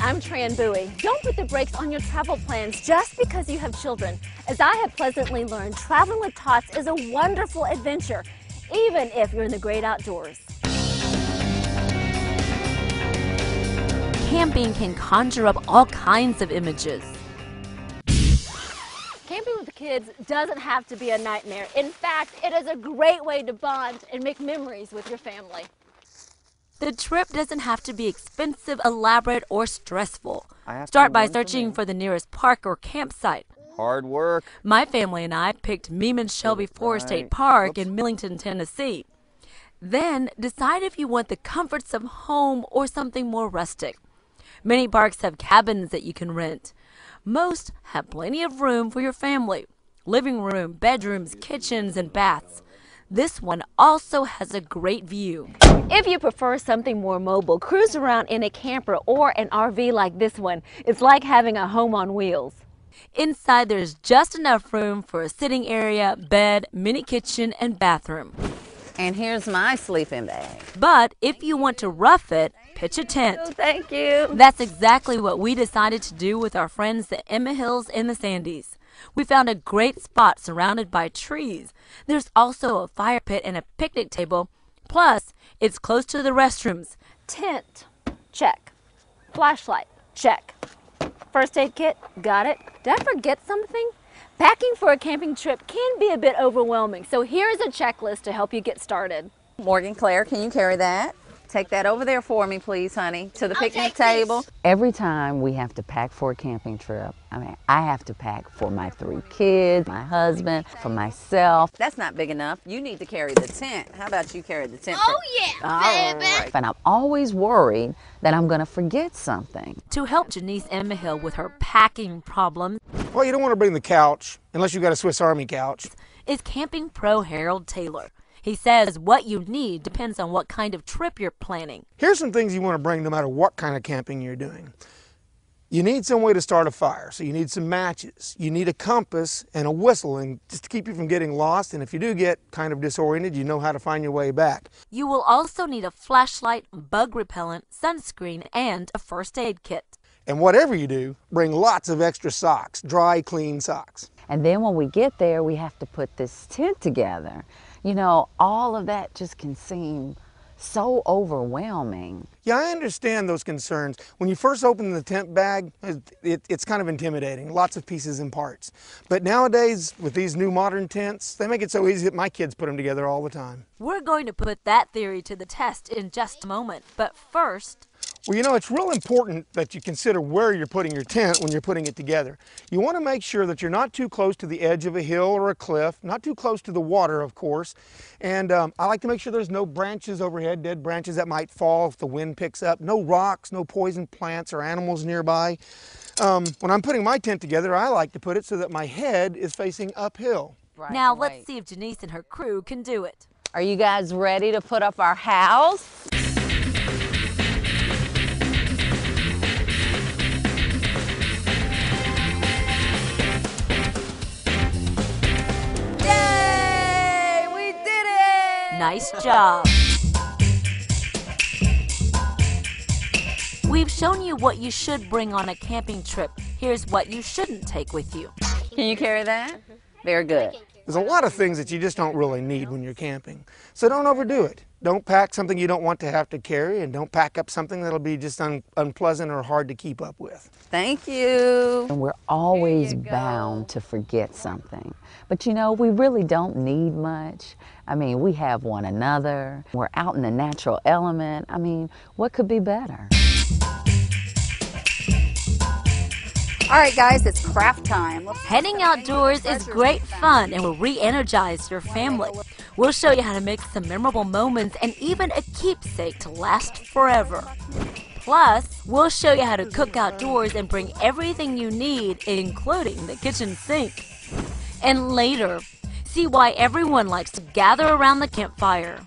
I'm Tran Bowie. Don't put the brakes on your travel plans just because you have children. As I have pleasantly learned, traveling with Tots is a wonderful adventure, even if you're in the great outdoors. Camping can conjure up all kinds of images. Camping with the kids doesn't have to be a nightmare. In fact, it is a great way to bond and make memories with your family. The trip doesn't have to be expensive, elaborate, or stressful. Start by searching for the nearest park or campsite. Hard work. My family and I picked Meeman Shelby Forest State Park in Millington, Tennessee. Then decide if you want the comforts of home or something more rustic. Many parks have cabins that you can rent. Most have plenty of room for your family. Living room, bedrooms, kitchens, and baths. This one also has a great view. If you prefer something more mobile, cruise around in a camper or an RV like this one. It's like having a home on wheels. Inside there's just enough room for a sitting area, bed, mini kitchen, and bathroom. And here's my sleeping bag. But if you want to rough it, pitch a tent. Oh, thank you. That's exactly what we decided to do with our friends the Emma Hills and the Sandies. We found a great spot surrounded by trees. There's also a fire pit and a picnic table. Plus, it's close to the restrooms. Tent, check. Flashlight, check. First aid kit, got it. Did I forget something? Packing for a camping trip can be a bit overwhelming, so here's a checklist to help you get started. Morgan Claire, can you carry that? Take that over there for me, please, honey, to the picnic table. Every time we have to pack for a camping trip, I have to pack for my 3 kids, my husband, for myself. That's not big enough. You need to carry the tent. How about you carry the tent? Oh, yeah, baby. Right. And I'm always worried that I'm going to forget something. To help Janice Emmahill with her packing problem, well, you don't want to bring the couch, unless you've got a Swiss Army couch, is camping pro Harold Taylor. He says what you need depends on what kind of trip you're planning. Here's some things you want to bring no matter what kind of camping you're doing. You need some way to start a fire, so you need some matches. You need a compass and a whistle, and just to keep you from getting lost, and if you do get kind of disoriented, you know how to find your way back. You will also need a flashlight, bug repellent, sunscreen, and a first aid kit. And whatever you do, bring lots of extra socks, dry, clean socks. And then when we get there, we have to put this tent together. You know, all of that just can seem so overwhelming. Yeah, I understand those concerns. When you first open the tent bag, it's kind of intimidating, lots of pieces and parts. But nowadays, with these new modern tents, they make it so easy that my kids put them together all the time. We're going to put that theory to the test in just a moment. But first, well, you know, it's real important that you consider where you're putting your tent when you're putting it together. You want to make sure that you're not too close to the edge of a hill or a cliff, not too close to the water, of course. And I like to make sure there's no branches overhead, dead branches that might fall if the wind picks up, no rocks, no poison plants or animals nearby. When I'm putting my tent together, I like to put it so that my head is facing uphill. Right, now let's see if Janice and her crew can do it. Are you guys ready to put up our house? Nice job. We've shown you what you should bring on a camping trip. Here's what you shouldn't take with you. Can you carry that? Very good. There's a lot of things that you just don't really need when you're camping. So don't overdo it. Don't pack something you don't want to have to carry, and don't pack up something that'll be just unpleasant or hard to keep up with. Thank you. And we're always bound to forget something. But you know, we really don't need much. I mean, we have one another. We're out in the natural element. I mean, what could be better? All right, guys, it's craft time. Heading outdoors is great fun and will re-energize your family. We'll show you how to make some memorable moments and even a keepsake to last forever. Plus, we'll show you how to cook outdoors and bring everything you need, including the kitchen sink. And later, see why everyone likes to gather around the campfire.